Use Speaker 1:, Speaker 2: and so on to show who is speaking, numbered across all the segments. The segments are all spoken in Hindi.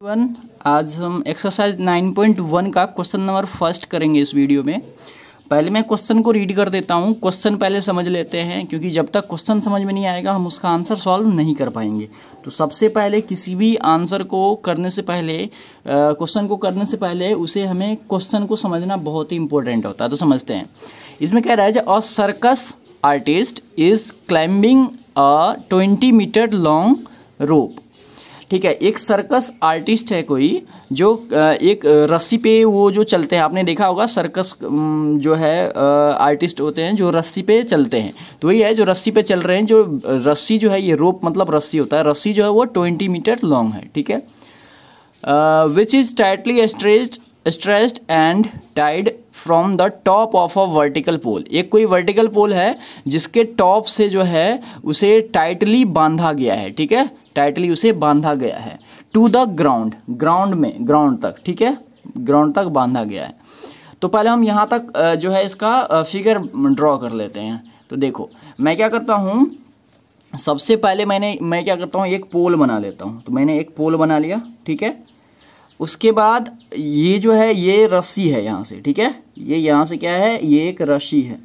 Speaker 1: आज हम एक्सरसाइज 9.1 का क्वेश्चन नंबर फर्स्ट करेंगे इस वीडियो में। पहले मैं क्वेश्चन को रीड कर देता हूँ, क्वेश्चन पहले समझ लेते हैं, क्योंकि जब तक क्वेश्चन समझ में नहीं आएगा हम उसका आंसर सॉल्व नहीं कर पाएंगे। तो सबसे पहले किसी भी आंसर को करने से पहले, क्वेश्चन को करने से पहले उसे हमें क्वेश्चन को समझना बहुत ही इंपॉर्टेंट होता है। तो समझते हैं। इसमें कह रहा है a circus artist is climbing a 20 metre long rope. ठीक है, एक सर्कस आर्टिस्ट है कोई जो एक रस्सी पे वो जो चलते हैं। आपने देखा होगा सर्कस जो है आर्टिस्ट होते हैं जो रस्सी पे चलते हैं। तो वही है जो रस्सी पे चल रहे हैं। जो रस्सी जो है, ये रोप मतलब रस्सी होता है। रस्सी जो है वो 20 मीटर लॉन्ग है। ठीक है, which is tightly stressed and tied from the top of a vertical pole. एक कोई वर्टिकल पोल है जिसके टॉप से जो है उसे टाइटली बांधा गया है। ठीक है, टाइटली उसे बांधा गया है टू द ग्राउंड, ग्राउंड तक। ठीक है, ग्राउंड तक बांधा गया है। तो पहले हम यहाँ तक जो है इसका फिगर ड्रॉ कर लेते हैं। तो देखो मैं क्या करता हूँ, सबसे पहले मैं क्या करता हूँ, एक पोल बना लेता हूँ। तो मैंने एक पोल बना लिया। ठीक है, उसके बाद ये जो है ये रस्सी है यहाँ से। ठीक है, ये यहाँ से क्या है, ये एक रस्सी है।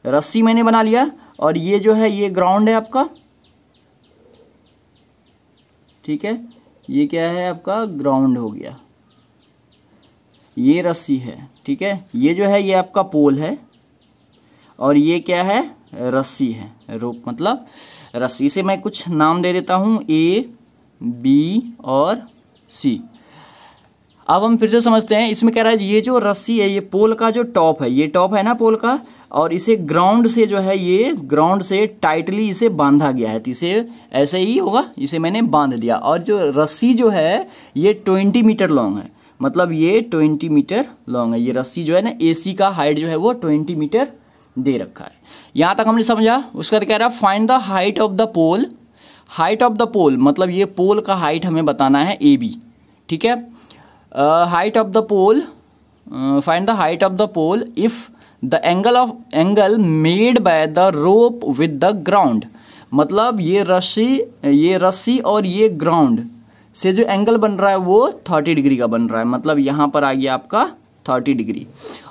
Speaker 1: रस्सी मैंने बना लिया और ये जो है ये ग्राउंड है आपका। ठीक है, ये क्या है आपका, ग्राउंड हो गया। ये रस्सी है। ठीक है, ये जो है ये आपका पोल है और ये क्या है, रस्सी है। रोप मतलब रस्सी। से मैं कुछ नाम दे देता हूं, A, B और C। अब हम फिर से समझते हैं। इसमें कह रहा है ये जो रस्सी है, ये पोल का जो टॉप है, ये टॉप है ना पोल का, और इसे ग्राउंड से जो है, ये ग्राउंड से टाइटली इसे बांधा गया है। तो इसे ऐसे ही होगा, इसे मैंने बांध दिया। और जो रस्सी जो है ये 20 मीटर लॉन्ग है, मतलब ये 20 मीटर लॉन्ग है। ये रस्सी जो है ना, AC का हाइट जो है वो 20 मीटर दे रखा है। यहाँ तक हमने समझा। उसके बाद कह रहा है find the height of the pole. Height of the pole मतलब ये पोल का हाइट हमें बताना है AB। ठीक है, height of the pole, find the height of the pole if the angle made by the rope with the ground. मतलब ये रस्सी और ये ग्राउंड से जो एंगल बन रहा है वो 30 डिग्री का बन रहा है। मतलब यहाँ पर आ गया आपका 30 डिग्री।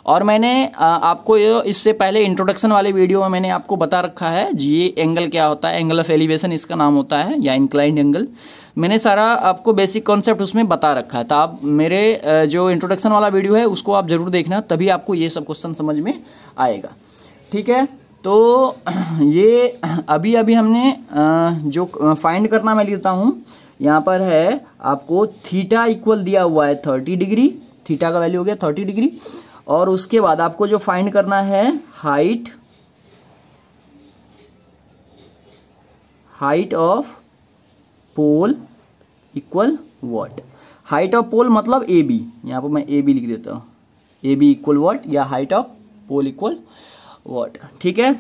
Speaker 1: और मैंने आपको इससे पहले इंट्रोडक्शन वाले वीडियो में मैंने आपको बता रखा है ये एंगल क्या होता है। एंगल ऑफ एलिवेशन इसका नाम होता है, या इंक्लाइंड एंगल। मैंने सारा आपको बेसिक कॉन्सेप्ट उसमें बता रखा है। तो आप मेरे जो इंट्रोडक्शन वाला वीडियो है उसको आप जरूर देखना, तभी आपको ये सब क्वेश्चन समझ में आएगा। ठीक है, तो ये अभी हमने जो फाइंड करना मैं लेता हूँ, यहाँ पर है आपको थीटा इक्वल दिया हुआ है 30 डिग्री। थीटा का वैल्यू हो गया 30 डिग्री। और उसके बाद आपको जो फाइंड करना है height of pole equal what. Height of pole मतलब AB। यहाँ पर मैं AB लिख देता हूँ, AB इक्वल व्हाट, या height of pole equal what. ठीक है,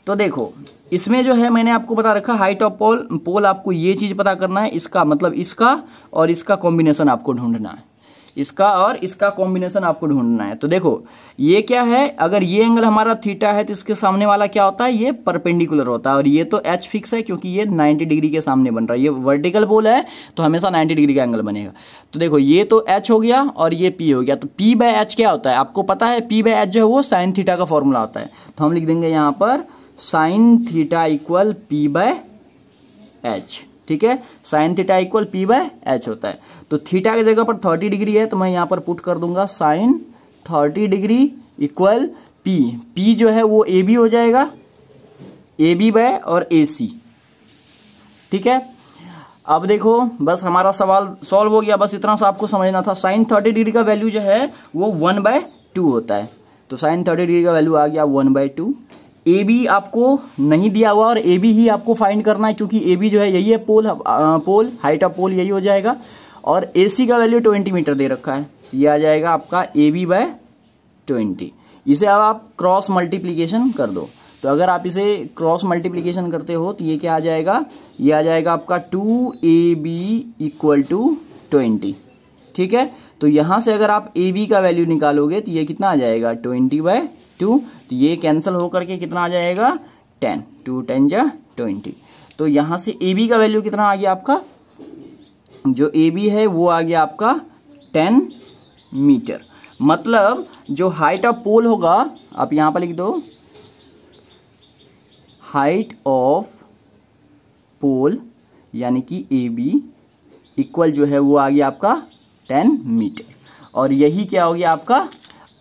Speaker 1: तो देखो इसमें जो है मैंने आपको बता रखा हाइट ऑफ पोल आपको ये चीज पता करना है, इसका मतलब इसका और इसका कॉम्बिनेशन आपको ढूंढना है। इसका और इसका कॉम्बिनेशन आपको ढूंढना है। तो देखो ये क्या है, अगर ये एंगल हमारा थीटा है तो इसके सामने वाला क्या होता है, ये परपेंडिकुलर होता है। और ये तो H फिक्स है क्योंकि ये 90 डिग्री के सामने बन रहा है। ये वर्टिकल पोल है तो हमेशा 90 डिग्री का एंगल बनेगा। तो देखो ये तो H हो गया और ये P हो गया। तो P/H क्या होता है आपको पता है, P/H जो है वो साइन थीटा का फॉर्मूला होता है। तो हम लिख देंगे यहाँ पर साइन थीटा इक्वल P/H। ठीक है, साइन थीटा इक्वल P/H होता है। तो थीटा की जगह पर 30 डिग्री है तो मैं यहाँ पर पुट कर दूंगा साइन 30 डिग्री इक्वल P जो है वो AB हो जाएगा, AB बाय और AC। ठीक है, अब देखो बस हमारा सवाल सॉल्व हो गया। बस इतना सा आपको समझना था। साइन 30 डिग्री का वैल्यू जो है वो 1/2 होता है। तो साइन 30 डिग्री का वैल्यू आ गया 1/2। AB आपको नहीं दिया हुआ और AB ही आपको फाइंड करना है, क्योंकि AB जो है यही है पोल हाइट ऑफ पोल यही हो जाएगा। और AC का वैल्यू 20 मीटर दे रखा है, ये आ जाएगा आपका AB/20। इसे अब आप क्रॉस मल्टीप्लीकेशन कर दो। तो अगर आप इसे क्रॉस मल्टीप्लीकेशन करते हो तो ये क्या आ जाएगा, ये आ जाएगा आपका 2AB इक्वल टू 20। ठीक है, तो यहां से अगर आप AB का वैल्यू निकालोगे तो ये कितना आ जाएगा 20/2। तो ये कैंसिल होकर के कितना आ जाएगा 10, 2 10 जा 20। तो यहां से AB का वैल्यू कितना आ गया आपका जो ए बी है वो आ गया आपका 10 मीटर। मतलब जो हाइट ऑफ पोल होगा, आप यहां पर लिख दो, हाइट ऑफ पोल यानी कि ए बी इक्वल जो है वो आ गया आपका 10 मीटर। और यही क्या हो गया आपका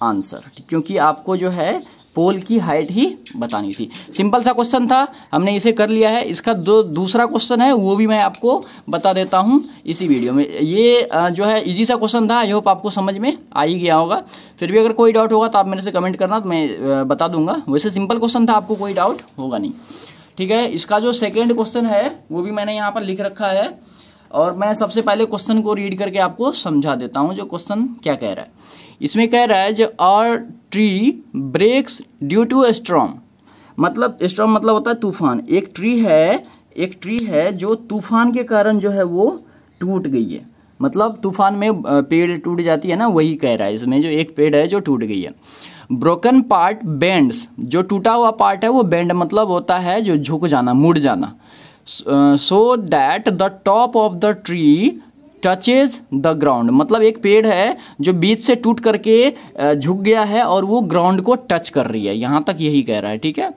Speaker 1: आंसर, क्योंकि आपको जो है पोल की हाइट ही बतानी थी। सिंपल सा क्वेश्चन था, हमने इसे कर लिया है। इसका दूसरा क्वेश्चन है वो भी मैं आपको बता देता हूं इसी वीडियो में। ये जो है इजी सा क्वेश्चन था, आई होप आपको समझ में आ ही गया होगा। फिर भी अगर कोई डाउट होगा तो आप मेरे से कमेंट करना, तो मैं बता दूंगा। वैसे सिंपल क्वेश्चन था, आपको कोई डाउट होगा नहीं, ठीक है। इसका जो सेकेंड क्वेश्चन है वो भी मैंने यहाँ पर लिख रखा है, और मैं सबसे पहले क्वेश्चन को रीड करके आपको समझा देता हूँ जो क्वेश्चन क्या कह रहा है। इसमें कह रहा है जो are tree breaks due to a storm, मतलब स्टॉर्म मतलब होता है तूफान। एक ट्री है जो तूफान के कारण जो है वो टूट गई है। मतलब तूफान में पेड़ टूट जाती है ना, वही कह रहा है इसमें, जो एक पेड़ है जो टूट गई है। ब्रोकन पार्ट बेंड्स, जो टूटा हुआ पार्ट है वो बेंड मतलब होता है जो झुक जाना, मुड़ जाना। So that the top of the tree touches the ground, मतलब एक पेड़ है जो बीच से टूट करके झुक गया है और वो ग्राउंड को टच कर रही है, यहां तक यही कह रहा है, ठीक है।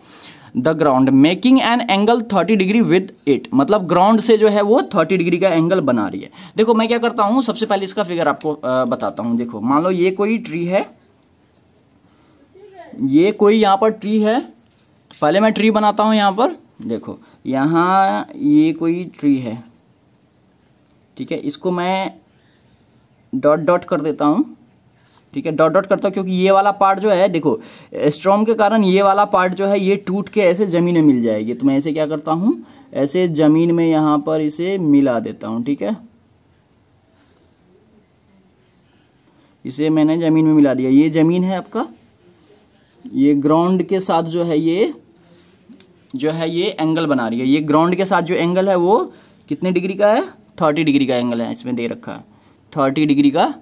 Speaker 1: The ground making an angle 30 degree with it, मतलब ग्राउंड से जो है वो 30 डिग्री का एंगल बना रही है। देखो मैं क्या करता हूं, सबसे पहले इसका फिगर आपको बताता हूं। देखो मान लो ये कोई ट्री है, ये कोई यहाँ पर ट्री है। पहले मैं ट्री बनाता हूं यहाँ पर। देखो यहाँ ये कोई ट्री है, ठीक है। इसको मैं डॉट डॉट कर देता हूं, ठीक है। डॉट डॉट करता हूं क्योंकि ये वाला पार्ट जो है, देखो स्टॉर्म के कारण ये वाला पार्ट जो है ये टूट के ऐसे जमीन में मिल जाएगी। तो मैं ऐसे क्या करता हूं, ऐसे जमीन में यहां पर इसे मिला देता हूं, ठीक है। इसे मैंने जमीन में मिला दिया। ये जमीन है आपका, ये ग्राउंड के साथ जो है ये एंगल बना रही है। ये ग्राउंड के साथ जो एंगल है वो कितने डिग्री का है, 30 डिग्री का एंगल है, इसमें दे रखा है 30 डिग्री का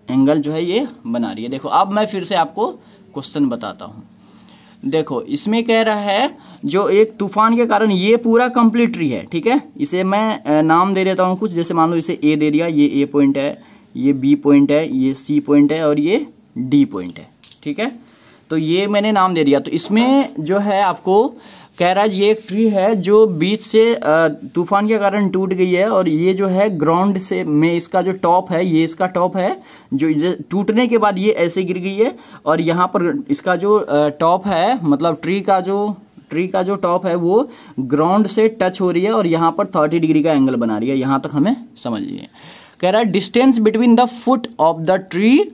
Speaker 1: एंगल जो है ये बना रही है। देखो अब मैं फिर से आपको क्वेश्चन बताता हूँ। देखो इसमें कह रहा है जो एक तूफान के कारण ये पूरा कंप्लीट ट्री है, ठीक है। इसे मैं नाम दे देता हूँ कुछ, जैसे मान लो इसे ए दे दिया, ये ए पॉइंट है, ये बी पॉइंट है, ये सी पॉइंट है और ये डी पॉइंट है, ठीक है। तो ये मैंने नाम दे दिया। तो इसमें जो है आपको कह रहा है ये एक ट्री है जो बीच से तूफान के कारण टूट गई है, और ये जो है ग्राउंड से में इसका जो टॉप है, ये इसका टॉप है, जो टूटने के बाद ये ऐसे गिर गई है। और यहाँ पर इसका जो टॉप है, मतलब ट्री का जो टॉप है वो ग्राउंड से टच हो रही है और यहाँ पर 30 डिग्री का एंगल बना रही है। यहाँ तक हमें समझ लीजिए। कह रहा है distance between the foot of the tree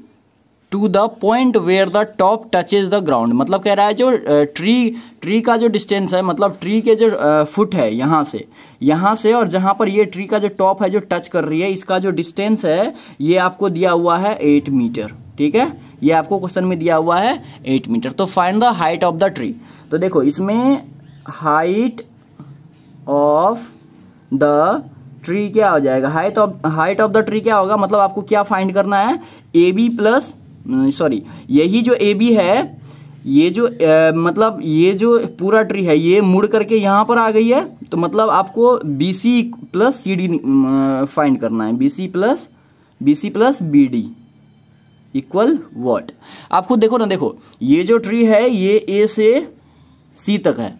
Speaker 1: to the point where the top touches the ground, मतलब कह रहा है जो ट्री का जो डिस्टेंस है, मतलब ट्री के जो फुट है यहाँ से और जहाँ पर ये ट्री का जो टॉप है जो टच कर रही है, इसका जो डिस्टेंस है ये आपको दिया हुआ है 8 मीटर, ठीक है। ये आपको क्वेश्चन में दिया हुआ है 8 मीटर। तो find the height of the tree. तो देखो इसमें हाइट ऑफ द ट्री क्या हो जाएगा, हाइट ऑफ द ट्री क्या होगा, मतलब आपको क्या फाइंड करना है, ए बी प्लस यही जो ए बी है, ये जो मतलब ये जो पूरा ट्री है ये मुड़ करके यहाँ पर आ गई है। तो मतलब आपको B C plus C D find करना है, B C plus B D equal what. आपको देखो ना, देखो ये जो ट्री है ये ए से सी तक है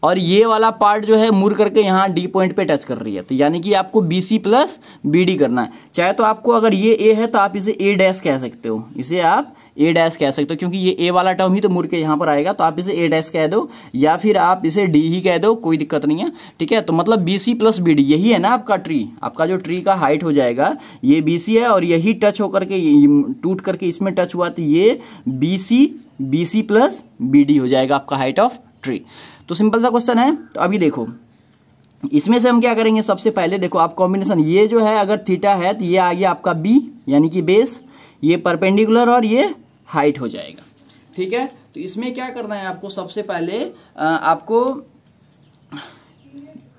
Speaker 1: और ये वाला पार्ट जो है मुड़ करके यहाँ डी पॉइंट पे टच कर रही है। तो यानी कि आपको B C plus B D करना है। चाहे तो आपको अगर ये ए है तो आप इसे ए डैश कह सकते हो, इसे आप ए डैश कह सकते हो, क्योंकि ये ए वाला टर्म ही तो मुड़ के यहाँ पर आएगा, तो आप इसे ए डैश कह दो या फिर आप इसे डी ही कह दो, कोई दिक्कत नहीं है, ठीक है। तो मतलब B C plus B D यही है ना आपका ट्री, आपका जो ट्री का हाइट हो जाएगा ये बी सी है और यही टच होकर के टूट करके इसमें टच हुआ, तो ये B C plus B D हो जाएगा आपका हाइट ऑफ ट्री। तो सिंपल सा क्वेश्चन है। तो अभी देखो इसमें से हम क्या करेंगे, सबसे पहले देखो आप कॉम्बिनेशन, ये जो है अगर थीटा है तो ये आ गया आपका बी यानी कि बेस, ये परपेंडिकुलर और ये हाइट हो जाएगा, ठीक है। तो इसमें क्या करना है आपको, सबसे पहले आपको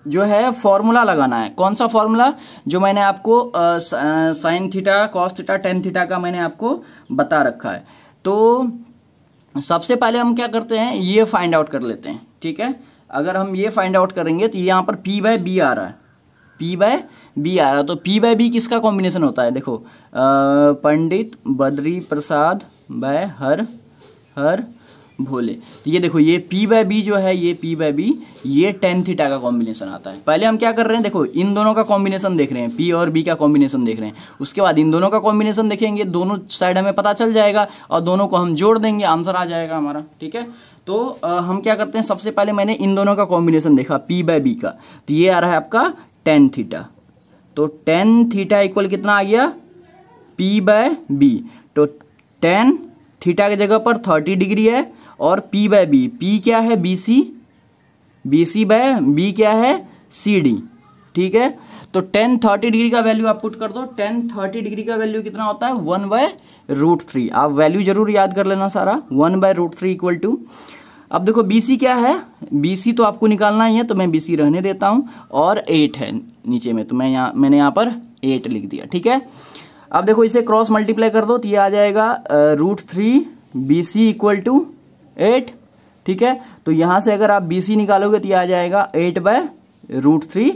Speaker 1: जो है फॉर्मूला लगाना है। कौन सा फॉर्मूला, जो मैंने आपको sine theta cos theta tan theta का मैंने आपको बता रखा है। तो सबसे पहले हम क्या करते हैं, ये फाइंड आउट कर लेते हैं, ठीक है। अगर हम ये फाइंड आउट करेंगे तो यहाँ पर P/B आ रहा है, P बाय बी आया। तो P बाय बी किसका कॉम्बिनेशन होता है, देखो पंडित बद्री प्रसाद बाय हर भोले। तो ये देखो ये P बाय बी जो है, ये P बाय बी, ये tan थीटा का कॉम्बिनेशन आता है। पहले हम क्या कर रहे हैं, देखो इन दोनों का कॉम्बिनेशन देख रहे हैं, P और B का कॉम्बिनेशन देख रहे हैं, उसके बाद इन दोनों का कॉम्बिनेशन देखेंगे, दोनों साइड हमें पता चल जाएगा और दोनों को हम जोड़ देंगे, आंसर आ जाएगा हमारा। ठीक है, तो हम क्या करते हैं, सबसे पहले मैंने इन दोनों का कॉम्बिनेशन देखा P बाय बी का, तो ये आ रहा है आपका tan थीटा। तो tan थीटा इक्वल कितना आ गया, P बाय बी। तो tan थीटा की जगह पर 30 डिग्री है और P बाय बी, P क्या है BC, BC बाय B क्या है CD। ठीक है, तो tan 30 डिग्री का वैल्यू आप पुट कर दो। tan 30 डिग्री का वैल्यू कितना होता है, 1/√3। आप वैल्यू जरूर याद कर लेना सारा, 1/√3 इक्वल टू, अब देखो BC क्या है, BC तो आपको निकालना ही है, तो मैं BC रहने देता हूं, और 8 है नीचे में, तो मैंने यहाँ पर 8 लिख दिया। ठीक है, अब देखो इसे क्रॉस मल्टीप्लाई कर दो, तो ये आ जाएगा √3 BC इक्वल टू 8। ठीक है, तो यहां से अगर आप BC निकालोगे तो ये आ जाएगा 8/√3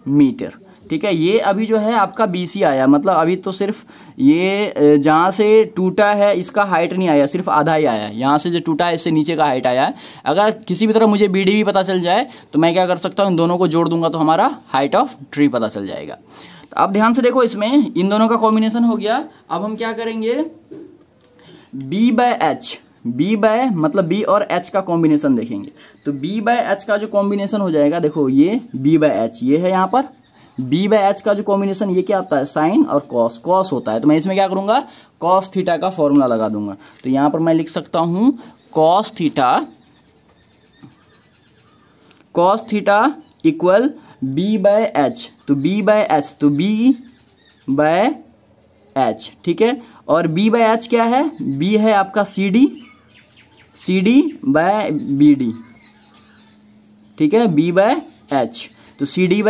Speaker 1: मीटर। ठीक है, ये अभी जो है आपका BC आया, मतलब अभी तो सिर्फ ये जहां से टूटा है इसका हाइट नहीं आया, सिर्फ आधा ही आया है। यहां से जो टूटा है इससे नीचे का हाइट आया है। अगर किसी भी तरह मुझे BD भी पता चल जाए तो मैं क्या कर सकता हूं, इन दोनों को जोड़ दूंगा तो हमारा हाइट ऑफ ट्री पता चल जाएगा। तो अब ध्यान से देखो, इसमें इन दोनों का कॉम्बिनेशन हो गया। अब हम क्या करेंगे, B by H, B by मतलब B और H का कॉम्बिनेशन देखेंगे। तो B बाय H का जो कॉम्बिनेशन हो जाएगा, देखो ये B बाय H ये है, यहाँ पर B बाय H का जो कॉम्बिनेशन ये क्या होता है, साइन और कॉस होता है। तो मैं इसमें क्या करूंगा, कॉस थीटा का फॉर्मूला लगा दूंगा। तो यहां पर मैं लिख सकता हूं cos theta equal B by H। तो B बाय H, तो B बाय H। ठीक है, और B बाय H क्या है, B है आपका CD बाय BD। ठीक है, B बाय H, तो CD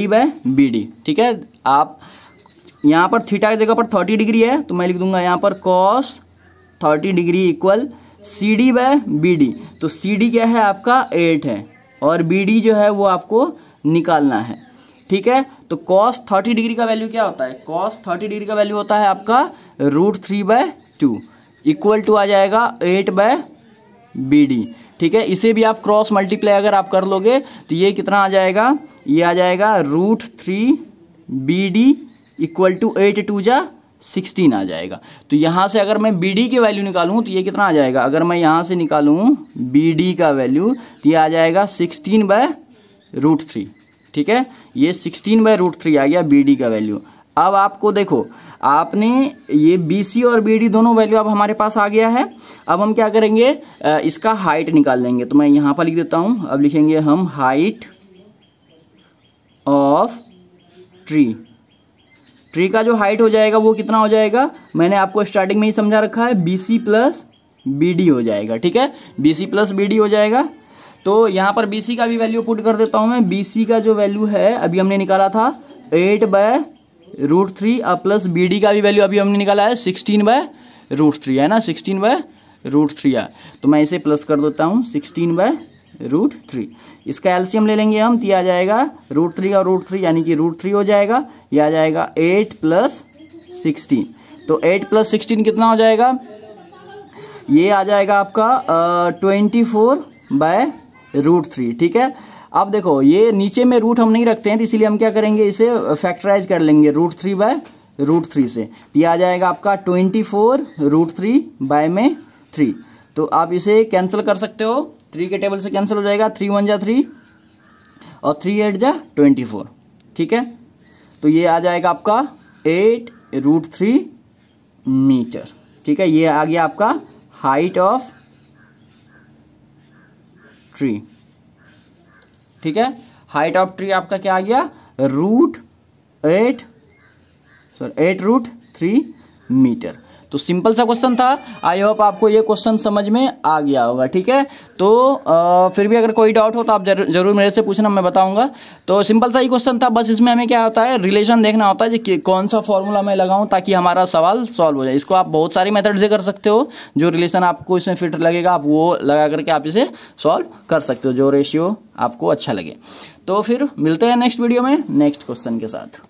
Speaker 1: बाय BD। ठीक है, आप यहाँ पर थीटा की जगह पर 30 डिग्री है, तो मैं लिख दूंगा यहाँ पर cos 30 degree equal CD by BD। तो CD क्या है आपका 8 है, और BD जो है वो आपको निकालना है। ठीक है, तो cos 30 डिग्री का वैल्यू क्या होता है, cos 30 डिग्री का वैल्यू होता है आपका √3/2 इक्वल टू आ जाएगा 8/BD। ठीक है, इसे भी आप क्रॉस मल्टीप्लाई अगर आप कर लोगे तो ये कितना आ जाएगा, ये आ जाएगा √3BD इक्वल टू 8×2=16 आ जाएगा। तो यहाँ से अगर मैं BD की वैल्यू निकालूँ तो ये कितना आ जाएगा, अगर मैं यहाँ से निकालूँ BD का वैल्यू तो ये आ जाएगा 16/√3। ठीक है, ये 16/√3 आ गया BD का वैल्यू। अब आपको देखो, आपने ये BC और BD दोनों वैल्यू अब हमारे पास आ गया है। अब हम क्या करेंगे, इसका हाइट निकाल लेंगे। तो मैं यहाँ पर लिख देता हूँ, अब लिखेंगे हम हाइट ऑफ ट्री का जो हाइट हो जाएगा वो कितना हो जाएगा, मैंने आपको स्टार्टिंग में ही समझा रखा है, BC प्लस BD हो जाएगा। ठीक है, BC प्लस BD हो जाएगा। तो यहाँ पर BC का भी वैल्यू पुट कर देता हूँ मैं। BC का जो वैल्यू है अभी हमने निकाला था 8/√3 प्लस BD का भी वैल्यू अभी हमने निकाला है 16/√3 है ना, 16/√3 है। तो मैं इसे प्लस कर देता हूँ 16/√3। इसका एलसीएम ले लेंगे हम, तो आ जाएगा √3 का √3 यानी कि √3 हो जाएगा। यह आ जाएगा 8 + 16। तो 8 + 16 कितना हो जाएगा, ये आ जाएगा आपका 24/√3। ठीक है, अब देखो ये नीचे में रूट हम नहीं रखते हैं, तो इसीलिए हम क्या करेंगे, इसे फैक्टराइज कर लेंगे √3/√3 से। ये आ जाएगा आपका 24√3/3। तो आप इसे कैंसिल कर सकते हो, 3 के टेबल से कैंसिल हो जाएगा, 3 × 1 = 3 और 3 × 8 = 24। ठीक है, तो ये आ जाएगा आपका 8√3 मीटर। ठीक है, ये आ गया आपका हाइट ऑफ ट्री। ठीक है, हाइट ऑफ ट्री आपका क्या आ गया, 8√3 मीटर। तो सिंपल सा क्वेश्चन था। आई होप आपको ये क्वेश्चन समझ में आ गया होगा। ठीक है, तो फिर भी अगर कोई डाउट हो तो आप जरूर मेरे से पूछना, मैं बताऊंगा। तो सिंपल सा ही क्वेश्चन था, बस इसमें हमें क्या होता है, रिलेशन देखना होता है कि कौन सा फॉर्मूला मैं लगाऊं ताकि हमारा सवाल सॉल्व हो जाए। इसको आप बहुत सारी मेथड से कर सकते हो, जो रिलेशन आपको इसमें फिट लगेगा आप वो लगा करके आप इसे सॉल्व कर सकते हो, जो रेशियो आपको अच्छा लगे। तो फिर मिलते हैं नेक्स्ट वीडियो में नेक्स्ट क्वेश्चन के साथ।